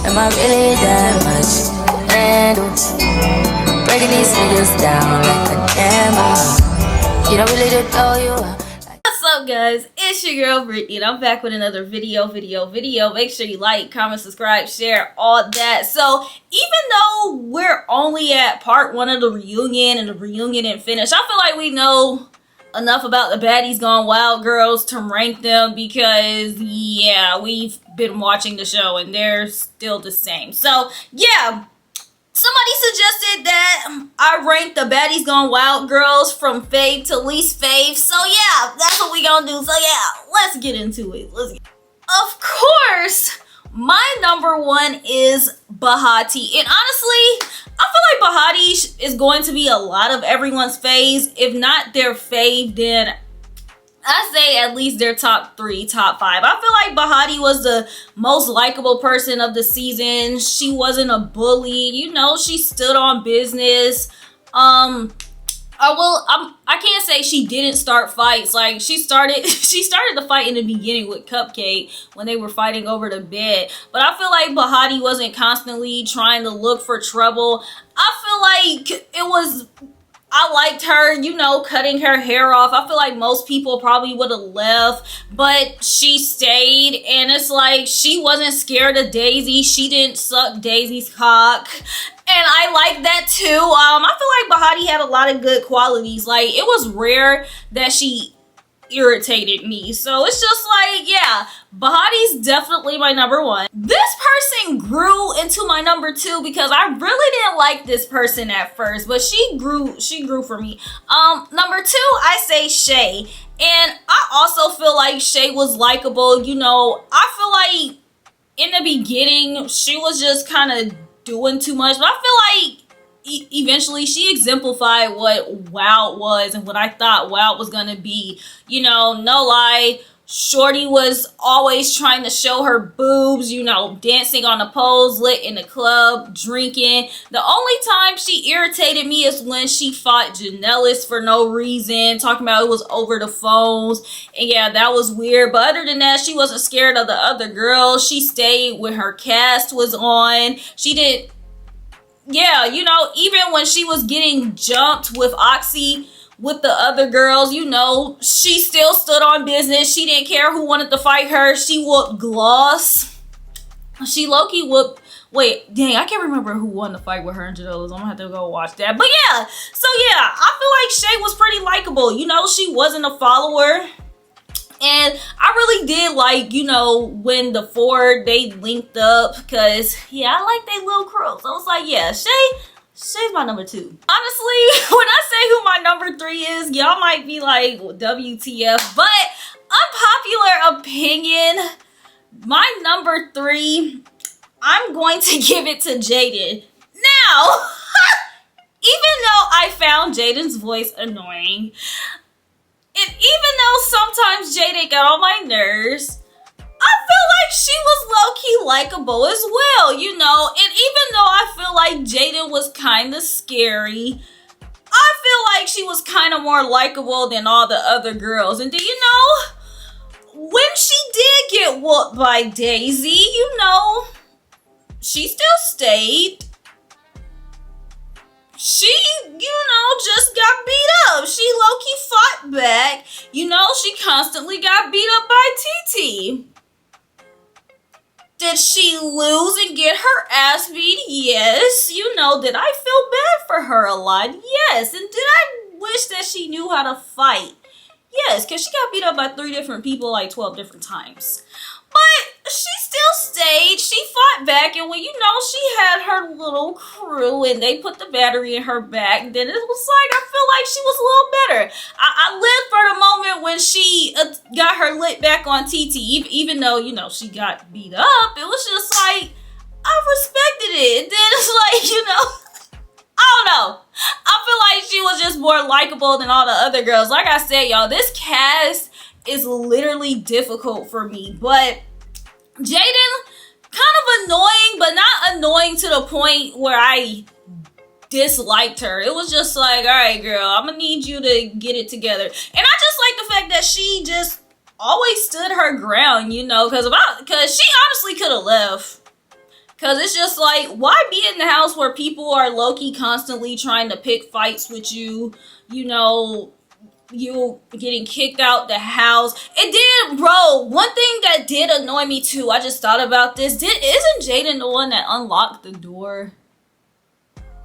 Am I really that much? And breaking these niggas down like a camera. You don't really know you are. What's up, guys? It's your girl Brittany, and I'm back with another video. Make sure you like, comment, subscribe, share, all that. So even though we're only at part 1 of the reunion and the reunion didn't finish, I feel like we know enough about the Baddies Gone Wild girls to rank them, because yeah, we've been watching the show and they're still the same. So yeah, somebody suggested that I rank the Baddies Gone Wild girls from fave to least fave. So yeah, that's what we gonna do. So yeah, let's get into it. Of course, my number 1 is Bahati. And honestly, I feel like Bahati is going to be a lot of everyone's faves. If not their fave, then I say at least their top 3, top 5. I feel like Bahati was the most likable person of the season. She wasn't a bully. You know, she stood on business. I can't say she didn't start fights. Like, she started the fight in the beginning with Cupcake when they were fighting over the bed. But I feel like Bahati wasn't constantly trying to look for trouble. I feel like I liked her, you know, cutting her hair off. I feel like most people probably would have left, but she stayed, and it's like she wasn't scared of Daisy. She didn't suck Daisy's cock, and I like that too. I feel like Bahati had a lot of good qualities. Like, it was rare that she irritated me. So it's just like, yeah, Bahati's definitely my number 1. This person grew into my number 2 because I really didn't like this person at first, but she grew for me. Number 2, I say Shay. And I also feel like Shay was likable. You know, I feel like in the beginning she was just kind of doing too much, but I feel like eventually she exemplified what Wild was and what I thought Wild was gonna be. You know, no lie, Shorty was always trying to show her boobs, you know, dancing on the poles, lit in the club, drinking. The only time she irritated me is when she fought Janellis for no reason, talking about it was over the phones. And yeah, that was weird. But other than that, she wasn't scared of the other girls. She stayed when her cast was on. She didn't. Yeah, you know, even when she was getting jumped with Oxie with the other girls, you know, she still stood on business. She didn't care who wanted to fight her. She whooped Gloss. She low-key whooped... Wait, dang, I can't remember who won the fight with her and Janellis. I'm gonna have to go watch that. But yeah, so yeah, I feel like Shay was pretty likable. You know, she wasn't a follower. And I really did like, you know, when the 4, they linked up, because, yeah, I like they little crew. So I was like, yeah, Shay's my number 2. Honestly, when I say who my number 3 is, y'all might be like, WTF. But unpopular opinion, my number 3, I'm going to give it to Jaden. Now, even though I found Jaden's voice annoying, and even though sometimes Jaden got on my nerves, I feel like she was low-key likable as well, you know? And even though I feel like Jaden was kind of scary, I feel like she was kind of more likable than all the other girls. And do you know, when she did get whooped by Daisy, you know, she still stayed. She, you know, just got beat up. She low-key fought back. You know, she constantly got beat up by Titi. Did she lose and get her ass beat? Yes. You know, did I feel bad for her a lot? Yes. And did I wish that she knew how to fight? Yes, because she got beat up by 3 different people like 12 different times. But she still stayed. She fought back, and when, you know, she had her little crew and they put the battery in her back, then it was like, I feel like she was a little better. I lived for the moment when she got her lit back on Titi, even though, you know, she got beat up. It was just like, I respected it. Then it's like, you know, I don't know. I feel like she was just more likable than all the other girls. Like I said, y'all, this cast is literally difficult for me, but Jaden, kind of annoying, but not annoying to the point where I disliked her. It was just like, all right, girl, I'm gonna need you to get it together. And I just like the fact that she just always stood her ground, you know, because she honestly could have left. Cause it's just like, why be in the house where people are low-key constantly trying to pick fights with you, you know, you getting kicked out the house. It did, bro. One thing that did annoy me too, I just thought about this. Isn't Jaden the one that unlocked the door?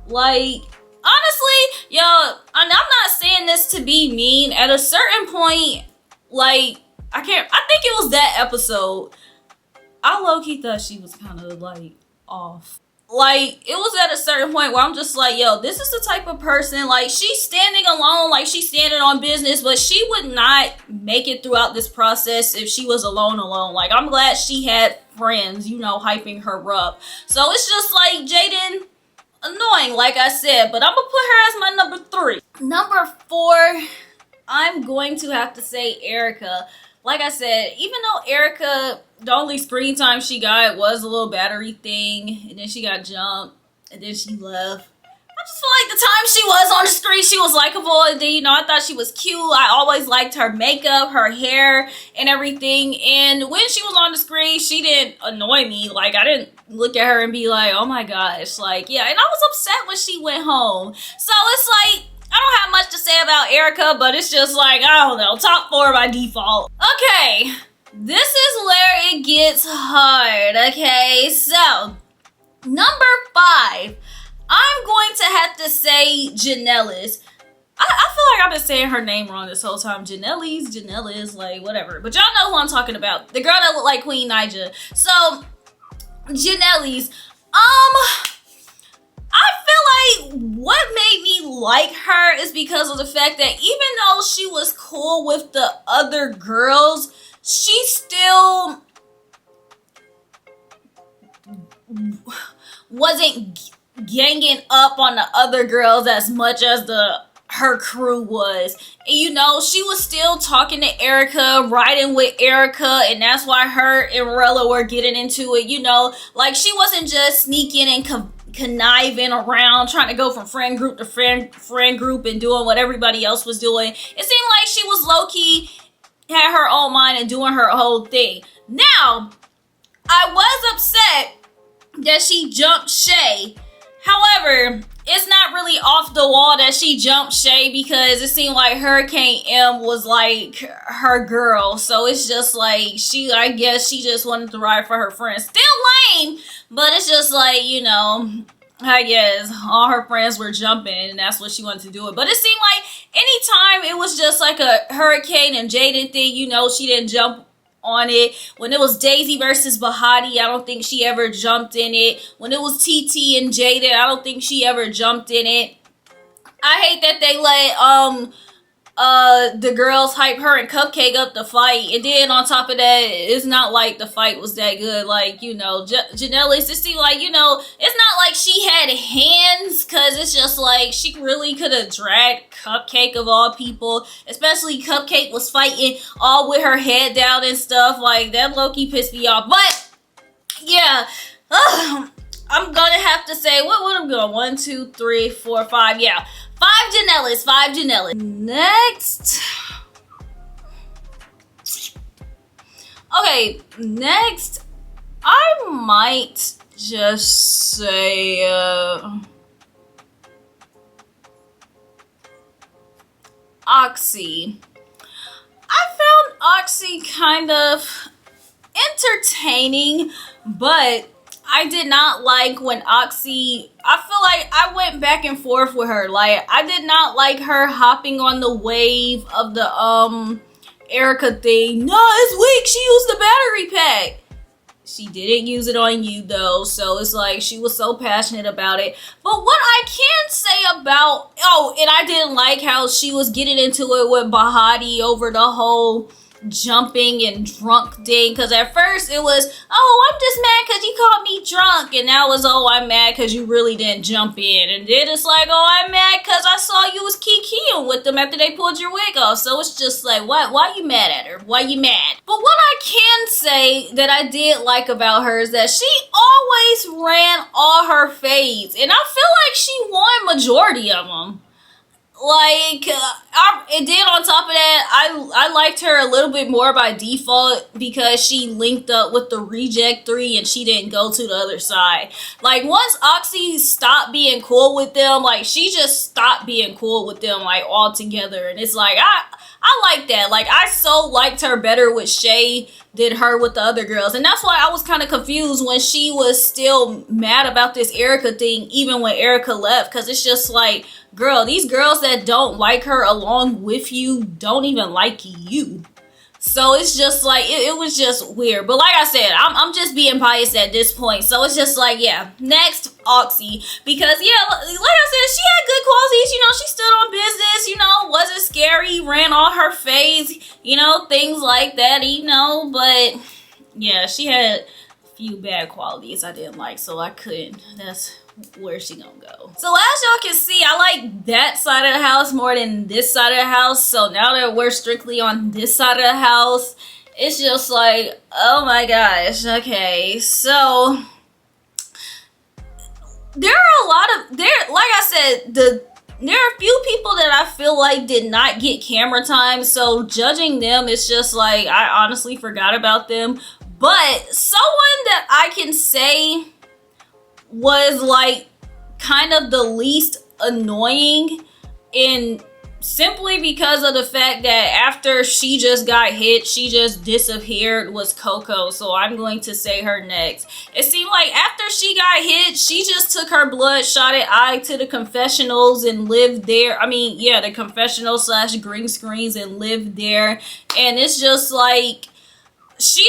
Like, honestly, yo, I'm not saying this to be mean. At a certain point, like, I think it was that episode. I low-key thought she was kind of like off. Like, it was at a certain point where I'm just like, yo, this is the type of person, like, she's standing alone, like, she's standing on business, but she would not make it throughout this process if she was alone. Like, I'm glad she had friends, you know, hyping her up. So it's just like, Jaden, annoying, like I said, but I'm gonna put her as my number 3. Number 4, I'm going to have to say Erica. Like I said, even though Erica, the only screen time she got was a little battery thing, and then she got jumped, and then she left. I just feel like the time she was on the screen, she was likable, and then, you know, I thought she was cute. I always liked her makeup, her hair, and everything, and when she was on the screen, she didn't annoy me. Like, I didn't look at her and be like, oh my gosh, like, yeah, and I was upset when she went home. So it's like, I don't have much to say about Erica, but it's just like, I don't know, top 4 by default. Okay, this is where it gets hard, okay? So, number 5, I'm going to have to say Janellis. I feel like I've been saying her name wrong this whole time. Janellis, like, whatever. But y'all know who I'm talking about. The girl that looked like Queen Naija. So, Janellis, I feel like what made me like her is because of the fact that even though she was cool with the other girls, she still wasn't ganging up on the other girls as much as her crew was. And you know, she was still talking to Erica, riding with Erica, and that's why her and Rella were getting into it, you know, like she wasn't just sneaking and conniving around trying to go from friend group to friend group and doing what everybody else was doing. It seemed like she was low-key, had her own mind and doing her whole thing. Now, I was upset that she jumped Shay. However, it's not really off the wall that she jumped Shay because it seemed like Hurricane M was like her girl. So it's just like I guess she just wanted to ride for her friends. Still lame, but it's just like, you know, I guess all her friends were jumping and that's what she wanted to do it. But it seemed like anytime it was just like a Hurricane and Jaden thing, you know, she didn't jump on it. When it was Daisy versus Bahati, I don't think she ever jumped in it. When it was Titi and Jaden, I don't think she ever jumped in it. I hate that they let the girls hype her and Cupcake up the fight, and then on top of that, it's not like the fight was that good. Like, you know, Janellis, it seemed like, you know, it's not like she had hands, because it's just like she really could have dragged Cupcake of all people, especially Cupcake was fighting all with her head down and stuff. Like, that low-key pissed me off. But yeah, I'm gonna have to say, what would I'm going? 1, 2, 3, 4, 5. Yeah, 5 Janellis. Next. Okay, next, I might just say, Oxie. I found Oxie kind of entertaining, but I did not like when Oxie, I feel like I went back and forth with her. Like, I did not like her hopping on the wave of the Erica thing. No, it's weak. She used the battery pack. She didn't use it on you though, so it's like she was so passionate about it. But what I can say about, and I didn't like how she was getting into it with Bahati over the whole jumping and drunk thing, because at first it was, oh, I'm just mad because you called me drunk, and now it's, oh, I'm mad because you really didn't jump in, and then it's like, oh, I'm mad because I saw you was kikiing with them after they pulled your wig off. So it's just like, why you mad at her? Why you mad? But what I can say that I did like about her is that she always ran all her fades, and I feel like she won majority of them. Like, and then on top of that, I liked her a little bit more by default because she linked up with the Reject 3 and she didn't go to the other side. Like, once Oxie stopped being cool with them, like, she just stopped being cool with them, like, altogether. And it's like, I like that. Like, I so liked her better with Shay than her with the other girls. And that's why I was kind of confused when she was still mad about this Erica thing, even when Erica left. Because it's just like, girl, these girls that don't like her along with you don't even like you. So it's just like, it was just weird. But like I said, I'm just being biased at this point. So it's just like, yeah, next, Oxie. Because, yeah, like I said, she had good qualities. You know, she stood on business, you know, wasn't scary, ran on her face, you know, things like that, you know. But, yeah, she had a few bad qualities I didn't like. So I couldn't. That's where she gonna go. So as y'all can see, I like that side of the house more than this side of the house. So now that we're strictly on this side of the house, it's just like, oh my gosh. Okay, so there are a lot of like I said, there are a few people that I feel like did not get camera time. So judging them, it's just like, I honestly forgot about them. But someone that I can say was like kind of the least annoying, and simply because of the fact that after she just got hit, she just disappeared, was Coco. So I'm going to say her next. It seemed like after she got hit, she just took her bloodshotted eye to the confessionals and lived there. I mean, yeah, the confessional / green screens and lived there. And it's just like, she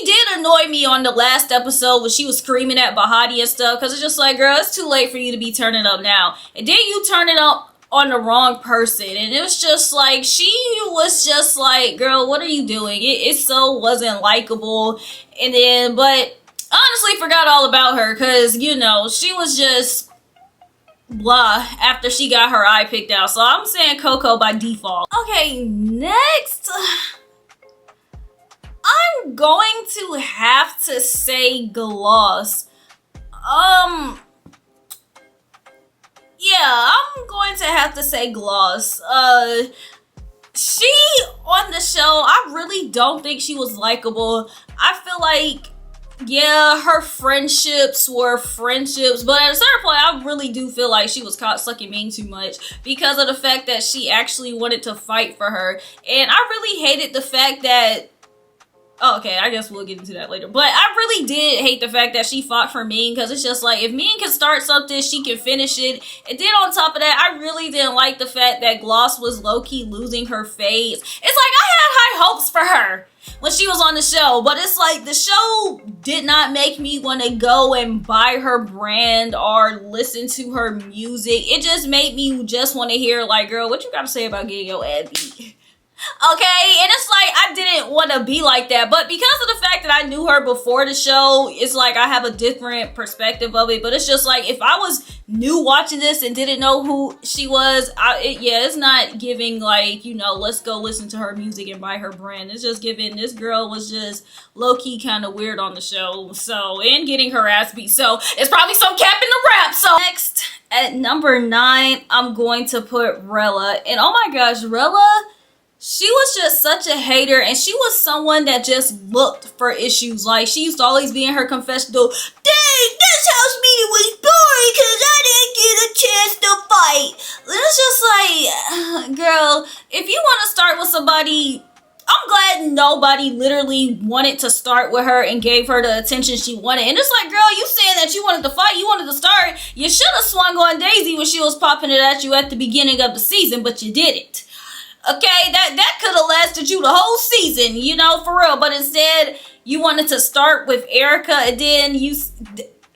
did annoy me on the last episode when she was screaming at Bahati and stuff, because it's just like, girl, it's too late for you to be turning up now. And then you turn it up on the wrong person. And it was just like, she was just like, girl, what are you doing? It so wasn't likable. And then, but honestly forgot all about her, because, you know, she was just blah after she got her eye picked out. So I'm saying Coco by default. Okay, next, I'm going to have to say Gloss. Yeah, I'm going to have to say Gloss. She, on the show, I really don't think she was likable. I feel like, yeah, her friendships were friendships, but at a certain point, I really do feel like she was caught sucking Ming too much because of the fact that she actually wanted to fight for her. And I really hated the fact that, oh, okay, I guess we'll get into that later. But I really did hate the fact that she fought for Ming, because it's just like, if Ming can start something, she can finish it. And then on top of that, I really didn't like the fact that Gloss was low-key losing her phase. It's like, I had high hopes for her when she was on the show, but it's like, the show did not make me want to go and buy her brand or listen to her music. It just made me just want to hear, like, girl, what you got to say about getting your ass beat? Okay, and it's like, I didn't want to be like that, but because of the fact that I knew her before the show, it's like I have a different perspective of it. But it's just like, if I was new watching this and didn't know who she was, it's not giving, like, you know, let's go listen to her music and buy her brand. It's just giving, this girl was just low-key kind of weird on the show, so, and getting her ass beat, so it's probably some cap in the rap. So next, at number 9, I'm going to put Rella. And oh my gosh, Rella, she was just such a hater, and she was someone that just looked for issues. Like, she used to always be in her confessional, dang, this house meeting was boring because I didn't get a chance to fight. And it's just like, girl, if you want to start with somebody, I'm glad nobody literally wanted to start with her and gave her the attention she wanted. And it's like, girl, you saying that you wanted to fight, you wanted to start, you should have swung on Daisy when she was popping it at you at the beginning of the season, but you didn't. Okay, that could have lasted you the whole season, you know, for real. But instead, you wanted to start with Erica, and then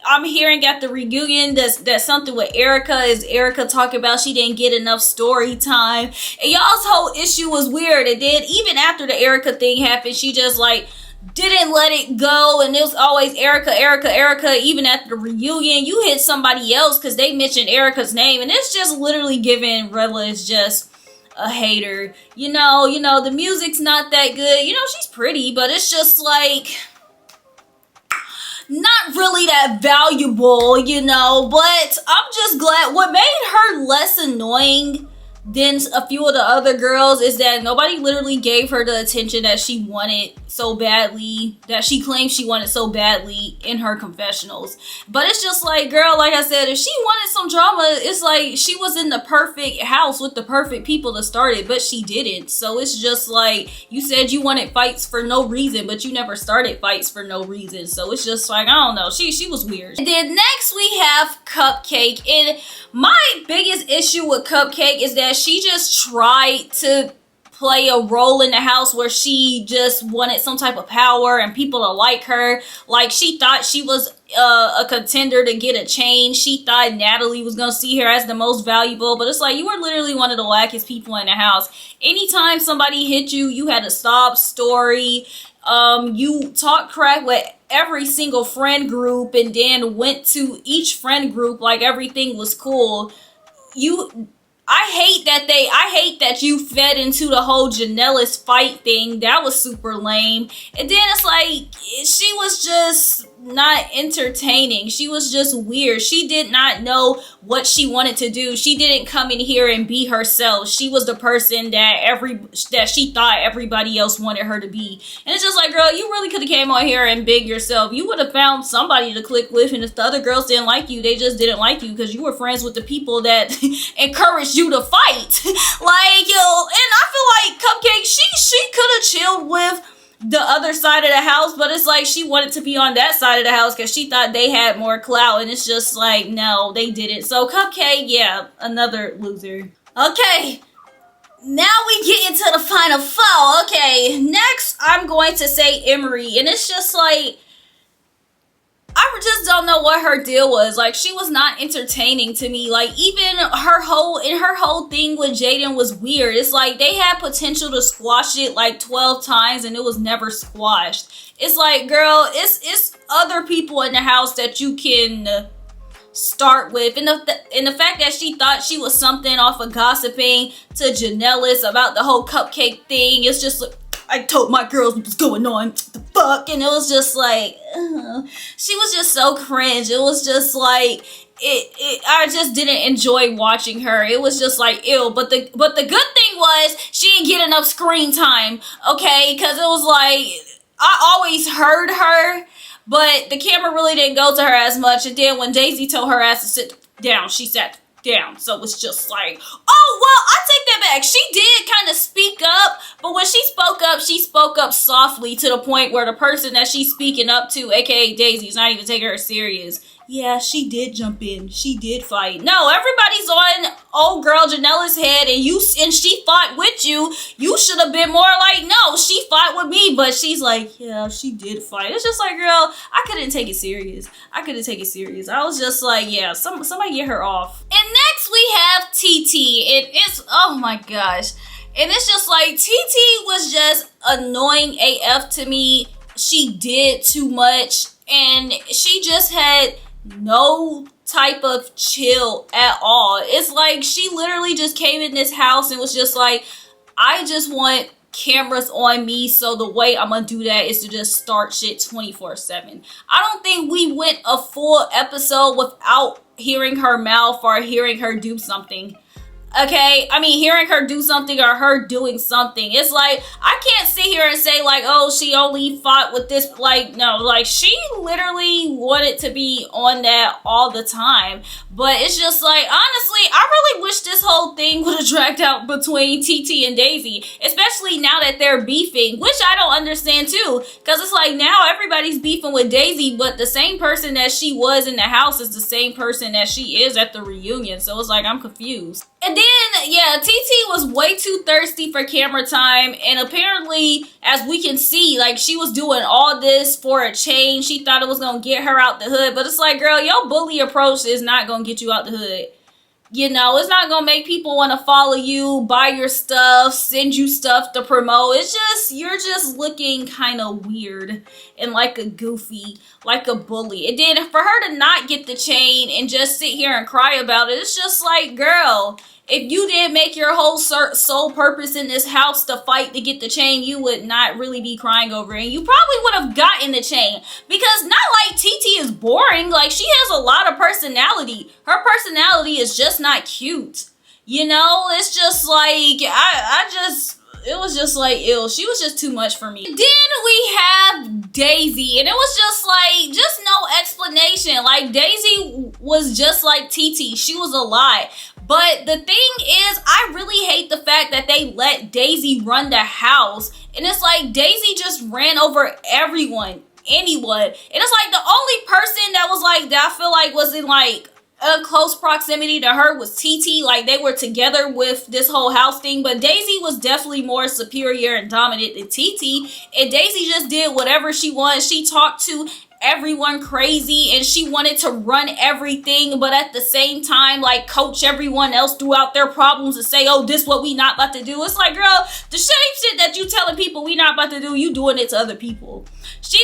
I'm hearing at the reunion that's something with Erica. Is Erica talking about she didn't get enough story time? And y'all's whole issue was weird. And then even after the Erica thing happened, she just like didn't let it go, and it was always Erica. Even at the reunion, you hit somebody else because they mentioned Erica's name, and it's just literally giving Rella is just a hater. You know, the music's not that good. You know, she's pretty, but it's just like not really that valuable, you know. But I'm just glad what made her less annoying than a few of the other girls is that nobody literally gave her the attention that she wanted so badly, that she claimed she wanted so badly in her confessionals. But it's just like, girl, like I said, if she wanted some drama, it's like she was in the perfect house with the perfect people to start it, but she didn't. So it's just like, you said you wanted fights for no reason, but you never started fights for no reason. So it's just like, I don't know, she was weird. And then next we have Cupcake, and my biggest issue with Cupcake is that she just tried to play a role in the house where she just wanted some type of power and people to like her. Like, she thought she was a contender to get a chain. She thought Natalie was gonna see her as the most valuable, but it's like, you were literally one of the wackest people in the house. Anytime somebody hit you, you had a sob story. You talked crap with every single friend group and then went to each friend group like everything was cool. I hate that you fed into the whole Janellis fight thing. That was super lame. And then it's like, she was just not entertaining. She was just weird. She did not know what she wanted to do. She didn't come in here and be herself. She was the person that she thought everybody else wanted her to be. And it's just like, girl, you really could have came on here and big yourself. You would have found somebody to click with, and if the other girls didn't like you, they just didn't like you because you were friends with the people that encouraged you to fight. Like, yo, and I feel like Cupcake, she could have chilled with the other side of the house, but it's like she wanted to be on that side of the house because she thought they had more clout, and it's just like, no, they didn't. So Cupcake, yeah, another loser. Okay, now we get into the final four. Okay, next I'm going to say Emory, and it's just like, I just don't know what her deal was. Like, she was not entertaining to me. Like, even her whole thing with Jaden was weird. It's like they had potential to squash it like 12 times and it was never squashed. It's like, girl, it's other people in the house that you can start with, and the fact that she thought she was something off of gossiping to Janellis about the whole Cupcake thing. It's just like, I told my girls what was going on. The fuck? And it was just like, she was just so cringe. It was just like, I just didn't enjoy watching her. It was just like, ew. But the good thing was she didn't get enough screen time. Okay, because it was like, I always heard her, but the camera really didn't go to her as much. And then when Daisy told her ass to sit down, she sat down. So it was just like, oh, well, I take that back. She did kind of speak up, but when she spoke up softly to the point where the person that she's speaking up to, aka Daisy, is not even taking her serious. Yeah, she did jump in. She did fight. No, everybody's on old girl Janellis' head, and she fought with you. You should have been more like, no, she fought with me, but she's like, yeah, she did fight. It's just like, girl, I couldn't take it serious. I was just like, yeah, somebody get her off. And next we have Titi. And it's, oh my gosh. And it's just like, Titi was just annoying AF to me. She did too much, and she just had no type of chill at all. It's like she literally just came in this house and was just like, I just want cameras on me, so the way I'm gonna do that is to just start shit 24/7. I don't think we went a full episode without hearing her mouth or hearing her do something. Okay, I mean, hearing her do something or her doing something. It's like, I can't sit here and say like, oh, she only fought with this. Like, no, like, she literally wanted to be on that all the time. But it's just like, honestly, I really wish this whole thing would have dragged out between Titi and Daisy, especially now that they're beefing, which I don't understand too, because it's like now everybody's beefing with Daisy, but the same person that she was in the house is the same person that she is at the reunion. So it's like, I'm confused. And then, yeah, Titi was way too thirsty for camera time, and apparently, as we can see, like, she was doing all this for a change. She thought it was gonna get her out the hood, but it's like, girl, your bully approach is not gonna get you out the hood. You know, it's not gonna make people want to follow you, buy your stuff, send you stuff to promote. It's just, you're just looking kind of weird and like a goofy, like a bully. And then for her to not get the chain and just sit here and cry about it, it's just like, girl, if you didn't make your whole sole purpose in this house to fight to get the chain, you would not really be crying over it. And you probably would have gotten the chain, because not like Titi is boring. Like, she has a lot of personality. Her personality is just not cute. You know, it's just like, it was just like, ill. She was just too much for me. Then we have Daisy, and it was just like, just no explanation. Like, Daisy was just like Titi. She was a lie. But the thing is, I really hate the fact that they let Daisy run the house. And it's like, Daisy just ran over anyone. And it's like, the only person that was like, that I feel like was in like a close proximity to her was Titi. Like, they were together with this whole house thing, but Daisy was definitely more superior and dominant than Titi, and Daisy just did whatever she wanted. She talked to everyone crazy, and she wanted to run everything, but at the same time, like, coach everyone else throughout their problems and say, oh, this what we not about to do. It's like, girl, the same shit that you telling people we not about to do, you doing it to other people. She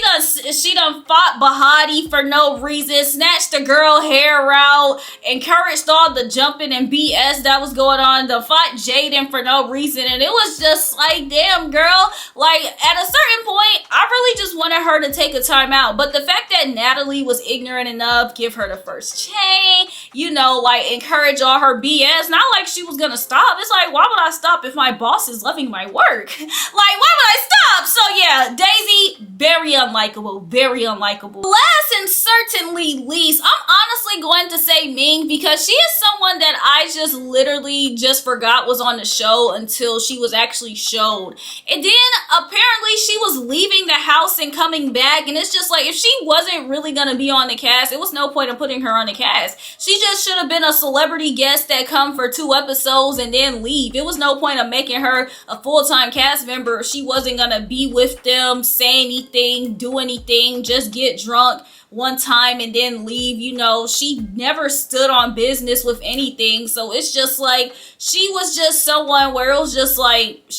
done fought Bahati for no reason, snatched the girl hair out, encouraged all the jumping and BS that was going on, to fought Jaden for no reason, and it was just like, damn, girl, like, at a certain point, I really just wanted her to take a time out. But the fact that Natalie was ignorant enough, give her the first chain, you know, like, encourage all her BS, not like she was gonna stop. It's like, why would I stop if my boss is loving my work? Like, why would I stop? So yeah, Daisy, very unlikable, very unlikable. Last and certainly least, I'm honestly going to say Ming, because she is someone that I just literally just forgot was on the show until she was actually showed. And then apparently she was leaving the house and coming back, and it's just like, if she wasn't really gonna be on the cast, it was no point in putting her on the cast. She just should have been a celebrity guest that come for 2 episodes and then leave. It was no point of making her a full-time cast member if she wasn't gonna be with them, say anything, do anything, just get drunk one time and then leave. You know, she never stood on business with anything. So it's just like, she was just someone where it was just like,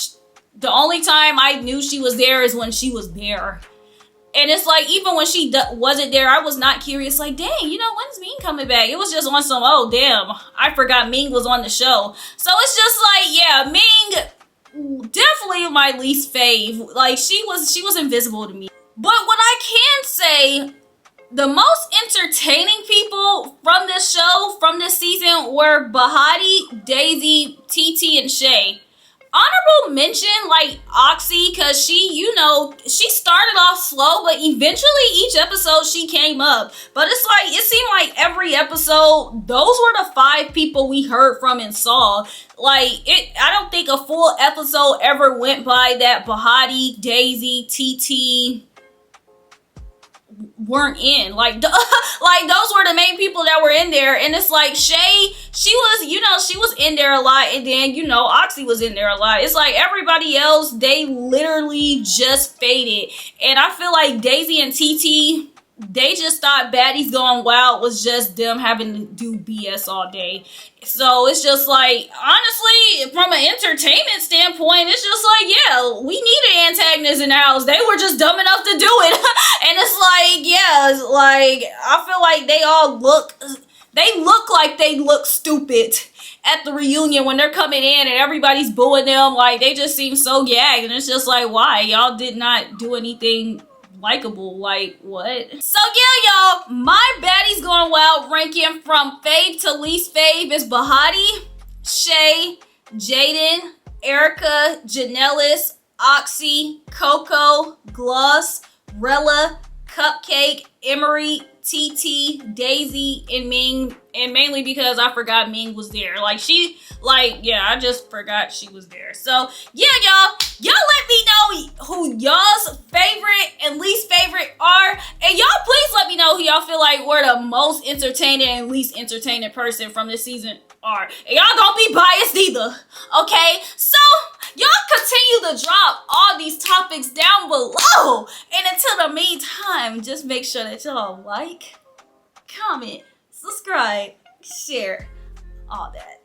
the only time I knew she was there is when she was there. And it's like, even when she wasn't there, I was not curious. Like, dang, you know, when's Ming coming back? It was just on some, oh, damn, I forgot Ming was on the show. So it's just like, yeah, Ming, definitely my least fave. Like, she was invisible to me. But what I can say, the most entertaining people from this show, from this season, were Bahati, Daisy, Titi, and Shay. Honorable mention, like, Oxie, because she, you know, she started off slow, but eventually each episode she came up. But it's like, it seemed like every episode, those were the 5 people we heard from and saw. Like, I don't think a full episode ever went by that Bahati, Daisy, Titi weren't in. Like, like, those were the main people that were in there. And it's like, Shay, she was, you know, she was in there a lot. And then, you know, Oxie was in there a lot. It's like, everybody else, they literally just faded. And I feel like Daisy and Titi, they just thought Baddies Going Wild was just them having to do BS all day. So it's just like, honestly, from an entertainment standpoint, it's just like, yeah, we needed antagonists in the house. They were just dumb enough to do it. And it's like, yeah, it's like, I feel like they look like they look stupid at the reunion when they're coming in and everybody's booing them. Like, they just seem so gagged. And it's just like, why? Y'all did not do anything likable. Like, what? So yeah, y'all, my Baddies Going Wild ranking from fave to least fave is Bahati, Shay, Jaden, Erica, Janellis, Oxie, Coco, Gloss, Rella, Cupcake, Emory, Titi, Daisy, and Ming. And mainly because I forgot Ming was there. Like, yeah, I just forgot she was there. So yeah, y'all let me know who y'all's favorite and least favorite are. And y'all please let me know who y'all feel like were the most entertaining and least entertaining person from this season are. And y'all don't be biased either, okay? So y'all continue to drop all these topics down below. And until the meantime, just make sure that y'all like, comment, subscribe, share, all that.